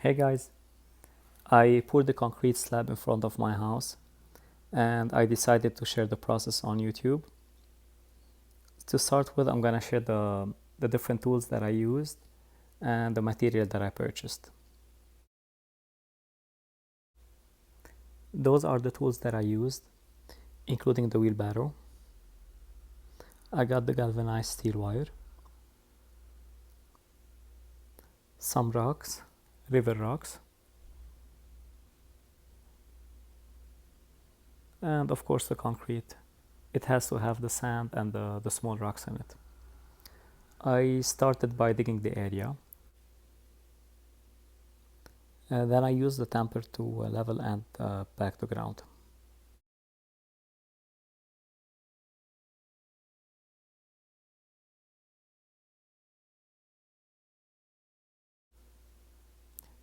Hey guys, I poured the concrete slab in front of my house and I decided to share the process on YouTube. To start with, I'm gonna share the different tools that I used and the material that I purchased. Those are the tools that I used, including the wheelbarrow. I got the galvanized steel wire, some rocks, river rocks, and of course the concrete. It has to have the sand and the small rocks in it. I started by digging the area. Then I used the tamper to level and back the ground.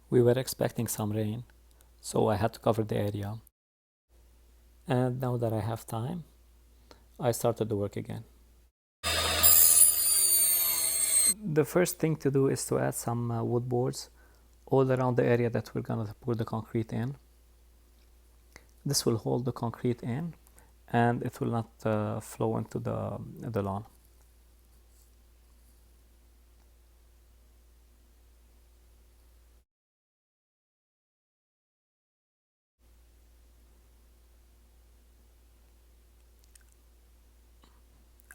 We were expecting some rain, so I had to cover the area. And now that I have time, I started the work again. The first thing to do is to add some wood boards all around the area that we're gonna pour the concrete in. This will hold the concrete in and it will not flow into the lawn.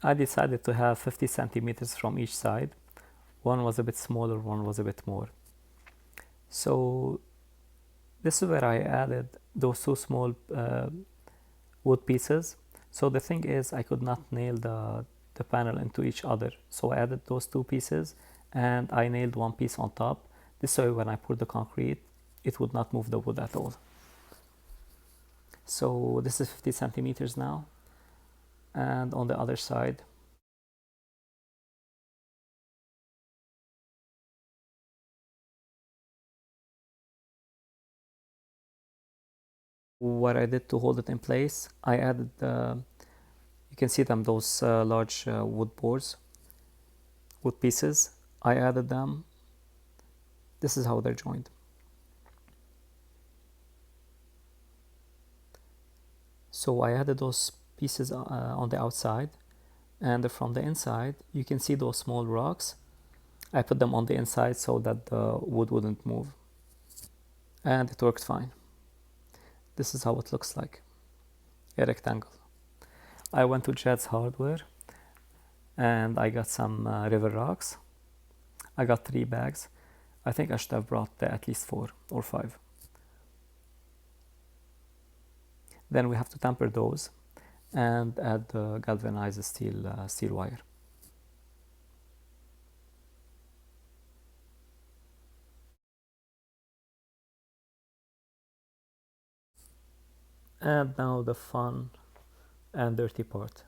I decided to have 50 centimeters from each side. One was a bit smaller, one was a bit more. So this is where I added those two small wood pieces. So the thing is, I could not nail the panel into each other. So I added those two pieces and I nailed one piece on top. This way when I pour the concrete, it would not move the wood at all. So this is 50 centimeters now. And on the other side, what I did to hold it in place, I added, you can see them, those large wood boards, wood pieces. I added them. This is how they're joined. So I added those pieces on the outside, and from the inside you can see those small rocks. I put them on the inside so that the wood wouldn't move, and it worked fine. This is how it looks like, a rectangle. I went to Jed's Hardware and I got some river rocks. I got 3 bags. I think I should have brought at least 4 or 5. Then we have to tamper those and add the galvanized steel wire. And now the fun and dirty part.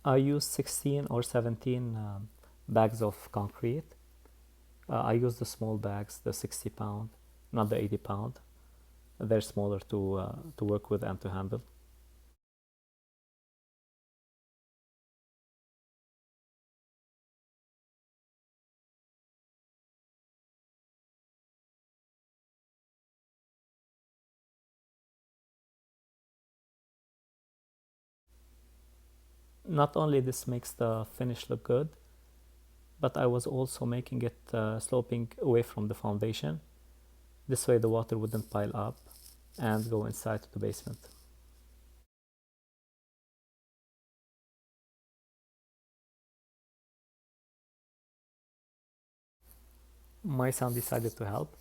I used 16 or 17 bags of concrete. I used the small bags, the 60 pound, not the 80 pound. They're smaller to work with and to handle. Not only this makes the finish look good, but I was also making it sloping away from the foundation. This way the water wouldn't pile up and go inside to the basement. My son decided to help.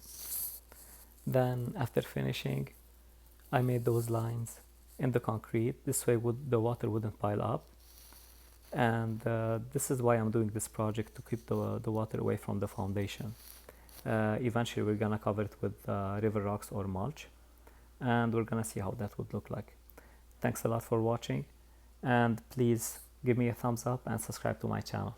Then after finishing, I made those lines in the concrete. This way the water wouldn't pile up. And this is why I'm doing this project, to keep the water away from the foundation. Eventually we're gonna cover it with river rocks or mulch, and we're gonna see how that would look like. Thanks a lot for watching, and please give me a thumbs up and subscribe to my channel.